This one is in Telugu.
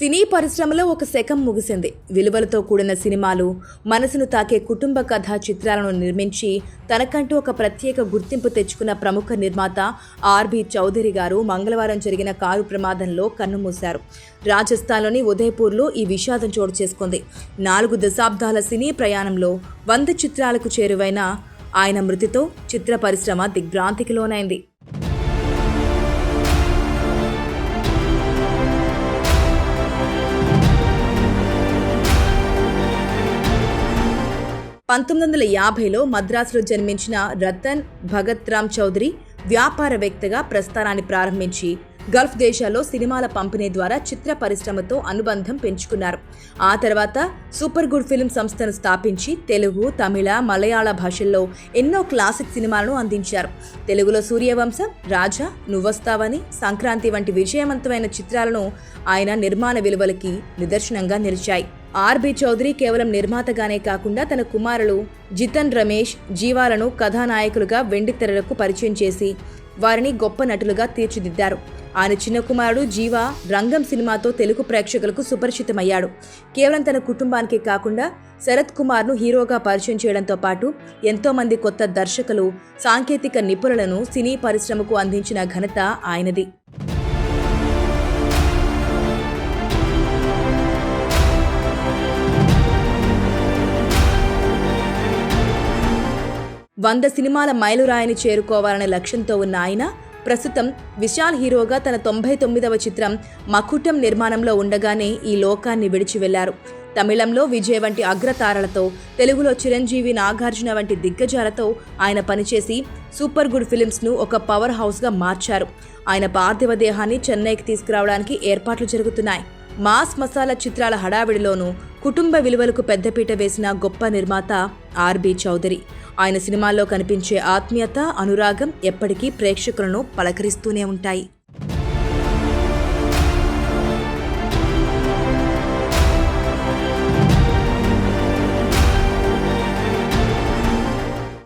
సినీ పరిశ్రమలో ఒక శకం ముగిసింది. విలువలతో కూడిన సినిమాలు, మనసును తాకే కుటుంబ కథా చిత్రాలను నిర్మించి తనకంటూ ఒక ప్రత్యేక గుర్తింపు తెచ్చుకున్న ప్రముఖ నిర్మాత ఆర్బి చౌదరి గారు మంగళవారం జరిగిన కారు ప్రమాదంలో కన్నుమూశారు. రాజస్థాన్లోని ఉదయపూర్లో ఈ విషాదం చోటు చేసుకుంది. 4 దశాబ్దాల సినీ ప్రయాణంలో 100 చిత్రాలకు చేరువైన ఆయన మృతితో చిత్ర పరిశ్రమ దిగ్భ్రాంతికి లోనైంది. 1950లో మద్రాసులో జన్మించిన రతన్ భగత్ రామ్ చౌదరి వ్యాపారవేత్తగా ప్రస్థానాన్ని ప్రారంభించి గల్ఫ్ దేశాల్లో సినిమాల పంపిణీ ద్వారా చిత్ర పరిశ్రమతో అనుబంధం పెంచుకున్నారు. ఆ తర్వాత సూపర్ గుడ్ ఫిల్మ్ సంస్థను స్థాపించి తెలుగు, తమిళ, మలయాళ భాషల్లో ఎన్నో క్లాసిక్ సినిమాలను అందించారు. తెలుగులో సూర్యవంశం, రాజా, నువ్వొస్తావని, సంక్రాంతి వంటి విజయవంతమైన చిత్రాలను ఆయన నిర్మాణ విలువలకి నిదర్శనంగా నిలిచాయి. ఆర్బి చౌదరి కేవలం నిర్మాతగానే కాకుండా తన కుమారులు జితన్ రమేష్, జీవాలను కథానాయకులుగా వెండితెరలకు పరిచయం చేసి వారిని గొప్ప నటులుగా తీర్చిదిద్దారు. ఆయన చిన్న కుమారుడు జీవా రంగం సినిమాతో తెలుగు ప్రేక్షకులకు సుపరిచితమయ్యాడు. కేవలం తన కుటుంబానికే కాకుండా శరత్ కుమార్ను హీరోగా పరిచయం చేయడంతో పాటు ఎంతో మంది కొత్త దర్శకులు, సాంకేతిక నిపుణులను సినీ పరిశ్రమకు అందించిన ఘనత ఆయనది. వంద సినిమాల మైలురాయిని చేరుకోవాలనే లక్ష్యంతో ఉన్న ఆయన ప్రస్తుతం విశాల్ హీరోగా తన 99వ చిత్రం మకుటం నిర్మాణంలో ఉండగానే ఈ లోకాన్ని విడిచి వెళ్లారు. తమిళంలో విజయ్ వంటి అగ్రతారలతో, తెలుగులో చిరంజీవి, నాగార్జున వంటి దిగ్గజాలతో ఆయన పనిచేసి సూపర్ గుడ్ ఫిల్మ్స్ను ఒక పవర్ హౌస్గా మార్చారు. ఆయన పార్థివ దేహాన్ని చెన్నైకి తీసుకురావడానికి ఏర్పాట్లు జరుగుతున్నాయి. మాస్ మసాలా చిత్రాల హడావిడిలోనూ కుటుంబ విలువలకు పెద్దపీట వేసిన గొప్ప నిర్మాత ఆర్బి చౌదరి. ఆయన సినిమాల్లో కనిపించే ఆత్మీయత, అనురాగం ఎప్పటికీ ప్రేక్షకులను పలకరిస్తూనే ఉంటాయి.